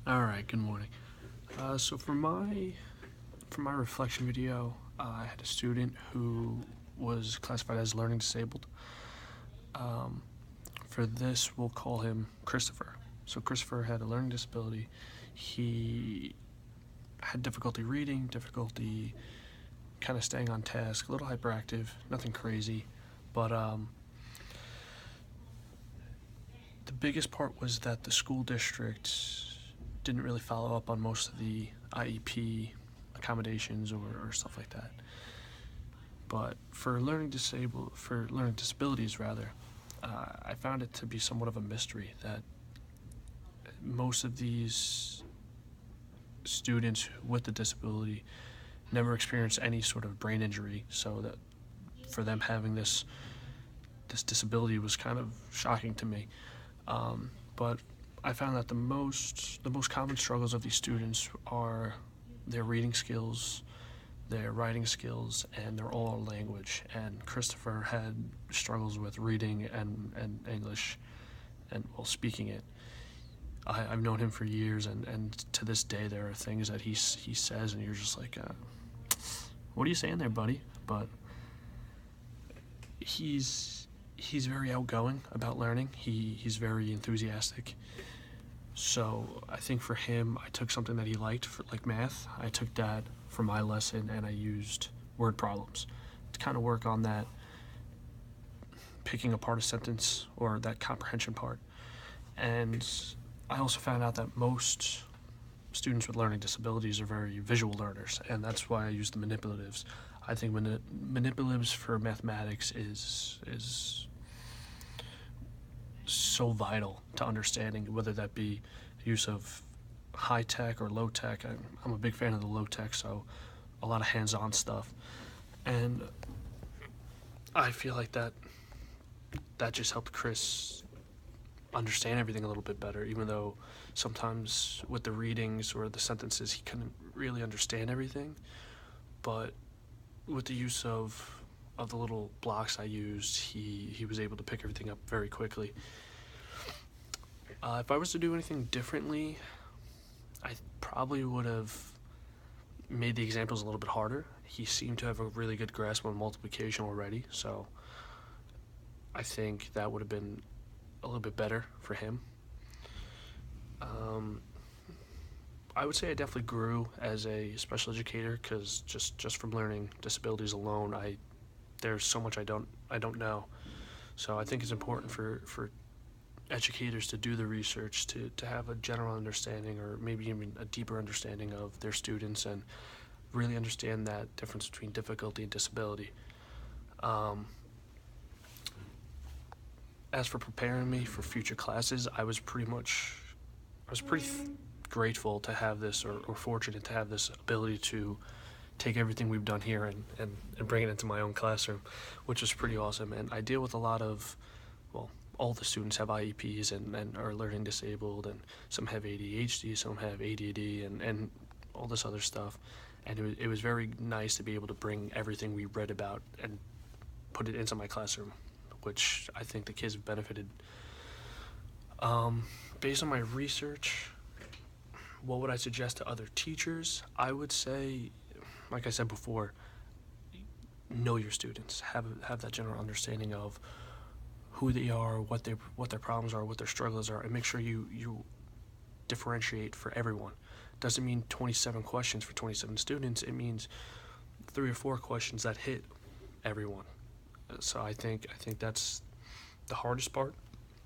All right, good morning. So for my reflection video, I had a student who was classified as learning disabled. Um, for this, we'll call him Christopher. So Christopher had a learning disability. He had difficulty reading, difficulty kind of staying on task, a little hyperactive, nothing crazy, but the biggest part was that the school district didn't really follow up on most of the IEP accommodations or stuff like that. But for learning disabilities rather, I found it to be somewhat of a mystery that most of these students with the disability never experienced any sort of brain injury, so that for them having this disability was kind of shocking to me. But I found that the most common struggles of these students are their reading skills, their writing skills, and their oral language. And Christopher had struggles with reading and English, and well, speaking it. I've known him for years, and to this day there are things that he says, and you're just like, what are you saying there, buddy? But he's very outgoing about learning. He's very enthusiastic. So I think for him, I took something that he liked, like math. I took that for my lesson, and I used word problems to kind of work on that, picking apart a sentence or that comprehension part. And I also found out that most students with learning disabilities are very visual learners, and that's why I use the manipulatives. I think manipulatives for mathematics is so vital to understanding, whether that be use of high tech or low tech. I'm a big fan of the low tech, so a lot of hands-on stuff, and I feel like that just helped Chris understand everything a little bit better, even though sometimes with the readings or the sentences he couldn't really understand everything. But with the use of the little blocks I used, he was able to pick everything up very quickly. If I was to do anything differently, I probably would have made the examples a little bit harder. He seemed to have a really good grasp on multiplication already, so I think that would have been a little bit better for him. Um, I would say I definitely grew as a special educator because just from learning disabilities alone, there's so much I don't know. So I think it's important for educators to do the research to have a general understanding or maybe even a deeper understanding of their students and really understand that difference between difficulty and disability. Um, as for preparing me for future classes, I was pretty grateful to have this, or fortunate to have this ability to take everything we've done here and bring it into my own classroom, which is pretty awesome. And I deal with a lot of, well, all the students have IEPs and are learning disabled, and some have ADHD, some have ADD, and all this other stuff. And it was very nice to be able to bring everything we read about and put it into my classroom, which I think the kids have benefited. Based on my research, what would I suggest to other teachers? I would say, like I said before, know your students. Have that general understanding of who they are, what their problems are, what their struggles are, and make sure you differentiate for everyone. Doesn't mean 27 questions for 27 students. It means 3 or 4 questions that hit everyone. So I think that's the hardest part,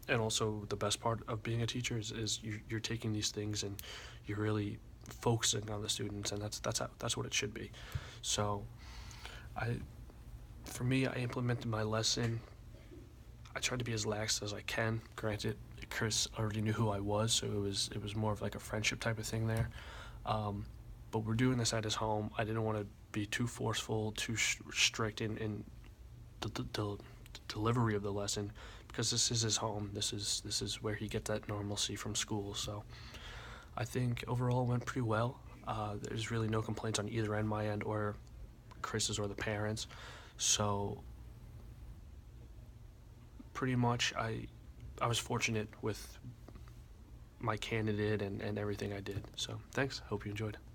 and also the best part of being a teacher is you're taking these things and you're really focusing on the students, and that's what it should be. So I for me, I implemented my lesson. I tried to be as lax as I can. Granted, Chris already knew who I was, so it was more of like a friendship type of thing there. Um, but we're doing this at his home. I didn't want to be too forceful, too strict in the delivery of the lesson, because this is his home. This is where he gets that normalcy from school. So I think overall it went pretty well. There's really no complaints on either end, my end or Chris's or the parents. So pretty much I was fortunate with my candidate and everything I did. So thanks. Hope you enjoyed.